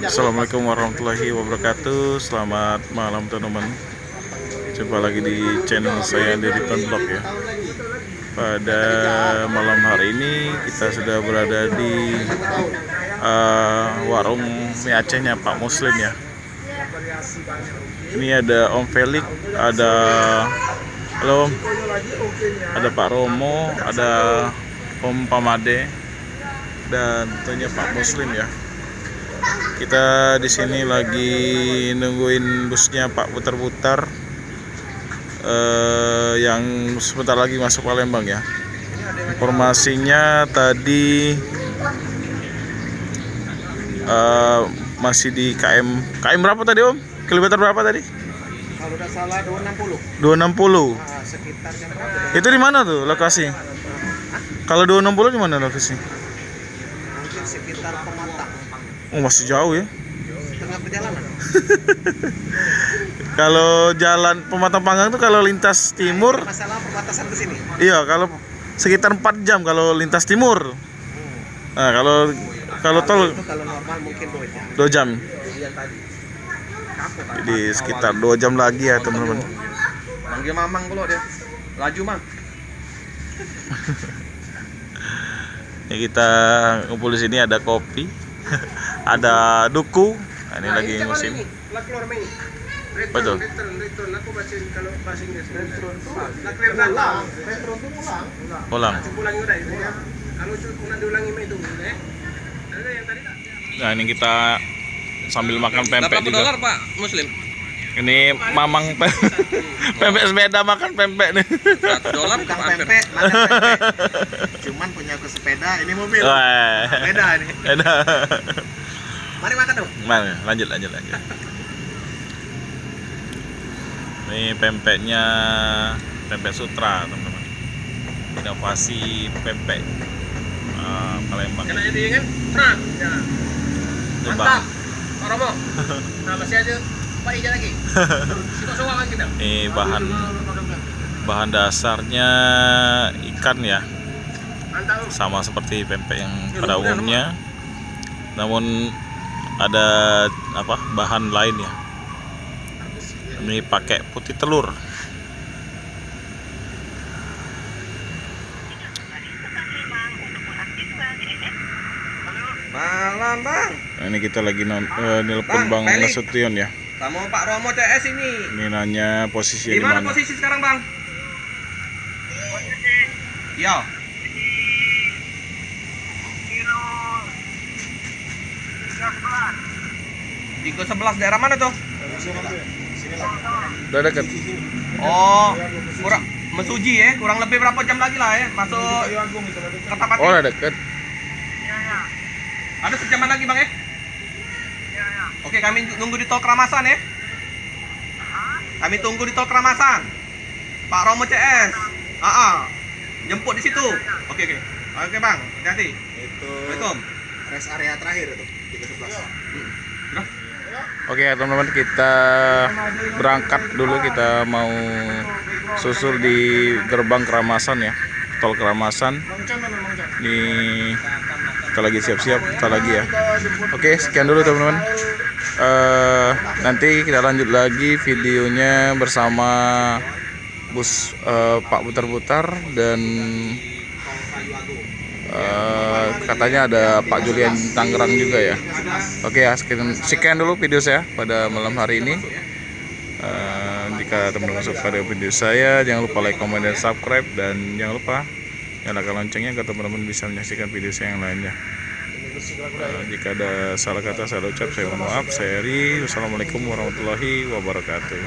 Assalamualaikum warahmatullahi wabarakatuh. Selamat malam teman-teman. Jumpa lagi di channel saya di Return Vlog ya. Pada malam hari ini kita sudah berada di warung mie Acehnya Pak Muslim ya. Ini ada Om Felix, ada halo Om, ada Pak Romo, ada Om Pamade, dan tentunya Pak Muslim ya. Kita di sini lagi nungguin busnya Pak Putar-Putar yang sebentar lagi masuk Palembang ya. Informasinya tadi masih di KM berapa tadi Om? Kilometer berapa tadi? Kalau udah salah 260. 260. Sekitar jam berapa? Itu di mana tuh lokasi? Kalau 260 di mana lokasi? Mungkin sekitar Pematang. Oh, masih jauh ya. Tengah perjalanan. Kalau jalan Pematang Panggang tuh kalau lintas timur, Masalah perbatasan ke sini. iya kalau sekitar 4 jam kalau lintas timur. Nah, kalau tol Itu kalau normal mungkin 2 jam. 2 jam. Yang tadi. Jadi sekitar 2 jam lagi ya teman-teman. Manggil mamang pula dia. Laju mang. Ya, kita ngumpul di sini ada kopi, ada duku. Nah, ini lagi musim. Keluar main. Betul. Return. Aku bacain kalau bahasa Inggris. Return tuh. Clear datang. Return tuh Pulang. Ulangi udah itu ya. Kalau cuma diulangi itu boleh. Ada yang tadi tak? Nah, ini kita sambil makan pempek $80 juga. Pak Muslim. Ini mamang pempek sepeda makan pempek nih. $100 Tukang hampir. pempek, makan pempek. Cuman punya aku sepeda, ini mobil. Wah. Beda ini. Ada. Mari makan dong. Mana? Lanjut. Ini pempeknya pempek Sutra, teman-teman. Inovasi pempek Palembang. Kena jadi kan? Nah, ya. Mantap. Pak Romo. Nah, masih aja Pak Ija lagi. Siapa semua kan kita? Ini bahan dasarnya ikan ya, Mantap. sama seperti pempek yang pada umumnya. Namun ada bahan lain ya. Ini pakai putih telur. Malam Bang. Nah, ini kita lagi nelpon Bang Felix. Nasution ya. Sama Pak Romo CS ini. Ini nanya posisi Di di mana mana. posisi sekarang Bang? Iya. Kilo 11 daerah mana tuh? Udah deket. Oh, kurang Mesuji ya, kurang lebih berapa jam lagi lah ya masuk Kertapati. Oh, udah deket. Ada sejaman lagi Bang ya? Oke, kami nunggu di tol Keramasan ya. Kami tunggu di tol Keramasan. Pak Romo CS. Jemput di situ. Oke. Oke Bang, hati-hati. Itu Assalamualaikum. rest area terakhir itu 311. Udah. Oke ya teman-teman, kita berangkat dulu. Kita mau susul di gerbang Keramasan ya, tol Keramasan. Ini kita lagi siap-siap, kita lagi ya. Oke, sekian dulu teman-teman. Nanti kita lanjut lagi videonya bersama bus Pak Putar-Putar, dan katanya ada Pak Julian Tangerang juga ya. Oke ya, sekian dulu video saya pada malam hari ini. Jika teman-teman suka pada video saya, jangan lupa like, comment, dan subscribe, dan jangan lupa nyalakan loncengnya agar teman-teman bisa menyaksikan video saya yang lainnya. Jika ada salah kata, salah ucap, saya mohon maaf. Saya Eri. Wassalamualaikum warahmatullahi wabarakatuh.